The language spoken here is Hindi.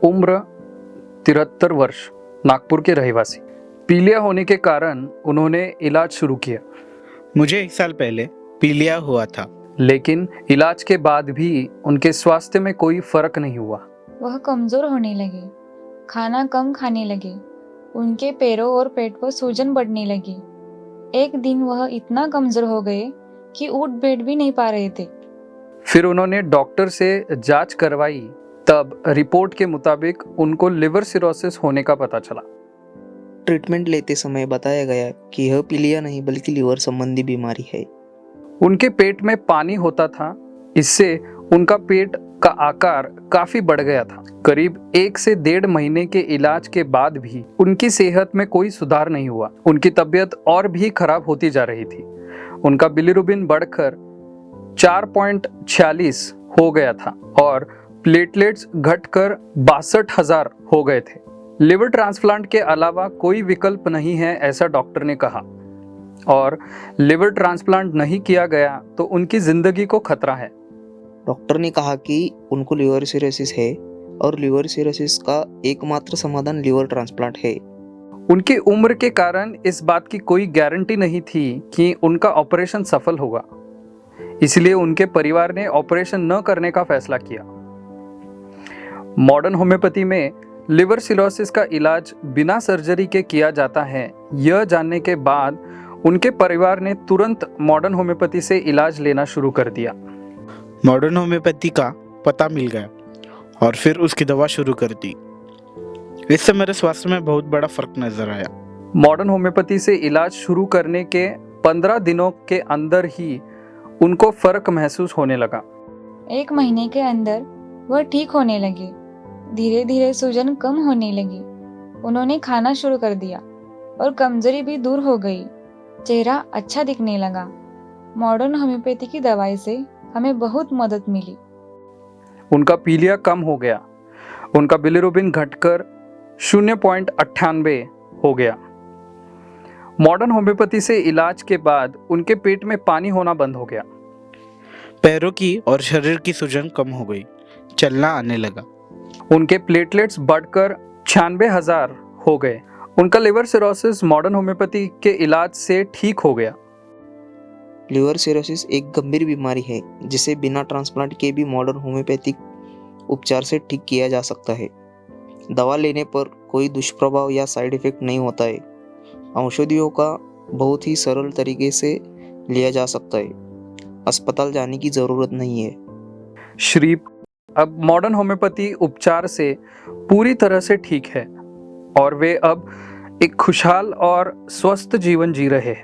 उम्र 73 वर्ष, नागपुर के रहवासी। पीलिया होने के कारण उन्होंने इलाज शुरू किया, मुझे 1 साल पहले पीलिया हुआ था। लेकिन इलाज के बाद भी उनके स्वास्थ्य में कोई फर्क नहीं हुआ। वह कमजोर होने लगे, खाना कम खाने लगे, उनके पैरों और पेट पर सूजन बढ़ने लगी। एक दिन वह इतना कमजोर हो गए कि उठ बैठ भी नहीं पा रहे थे। फिर उन्होंने डॉक्टर से जांच करवाई, तब रिपोर्ट के मुताबिक उनको लिवर सिरोसिस होने का पता चला। ट्रीटमेंट लेते समय बताया गया कि यह पीलिया नहीं बल्कि लीवर संबंधी बीमारी है। उनके पेट में पानी होता था, इससे उनका पेट का आकार काफी बढ़ गया था। करीब 1 से 1.5 महीने के इलाज के बाद भी उनकी सेहत में कोई सुधार नहीं हुआ। उनकी तबीयत और भी खराब होती जा रही थी। उनका बिलिरुबिन बढ़कर 4.46 हो गया था और प्लेटलेट्स घटकर 62,000 हो गए थे। लिवर ट्रांसप्लांट के अलावा कोई विकल्प नहीं है, ऐसा डॉक्टर ने कहा, और लिवर ट्रांसप्लांट नहीं किया गया तो उनकी जिंदगी को खतरा है। डॉक्टर ने कहा कि उनको लीवर सिरोसिस है और लीवर सिरोसिस का एकमात्र समाधान लीवर ट्रांसप्लांट है। उनकी उम्र के कारण इस बात की कोई गारंटी नहीं थी कि उनका ऑपरेशन सफल होगा, इसलिए उनके परिवार ने ऑपरेशन न करने का फैसला किया। मॉडर्न होम्योपैथी में लिवर सिरोसिस का इलाज बिना सर्जरी के किया जाता है। यह जानने के बाद उनके परिवार ने तुरंत मॉडर्न होम्योपैथी से इलाज लेना शुरू कर दिया। मॉडर्न होम्योपैथी का पता मिल गया और फिर उसकी दवा शुरू कर दी। इससे मेरे स्वास्थ्य में बहुत बड़ा फर्क नजर आया। मॉडर्न होम्योपैथी से इलाज शुरू करने के 15 दिनों के अंदर ही उनको फर्क महसूस होने लगा। 1 महीने के अंदर वह ठीक होने लगे। धीरे धीरे सूजन कम होने लगी। उन्होंने खाना शुरू कर दिया और कमजोरी भी दूर हो गई। चेहरा अच्छा दिखने लगा। मॉडर्न होम्योपैथी की दवाई से हमें बहुत मदद मिली। उनका पीलिया कम हो गया। उनका बिलिरुबिन घटकर 0.98 हो गया। मॉडर्न होम्योपैथी से इलाज के बाद उनके पेट में पानी होना बंद हो गया। पैरों की और शरीर की सूजन कम हो गई, चलना आने लगा। उनके प्लेटलेट्स बढ़कर 96,000 हो गए। उनका लिवर सिरोसिस मॉडर्न होम्योपैथी के इलाज से ठीक हो गया। लीवर सिरोसिस एक गंभीर बीमारी है जिसे बिना ट्रांसप्लांट के भी मॉडर्न होम्योपैथिक उपचार से ठीक किया जा सकता है। दवा लेने पर कोई दुष्प्रभाव या साइड इफेक्ट नहीं होता है। औषधियों का बहुत ही सरल तरीके से लिया जा सकता है। अस्पताल जाने की ज़रूरत नहीं है। श्री अब मॉडर्न होम्योपैथी उपचार से पूरी तरह से ठीक है और वे अब एक खुशहाल और स्वस्थ जीवन जी रहे हैं।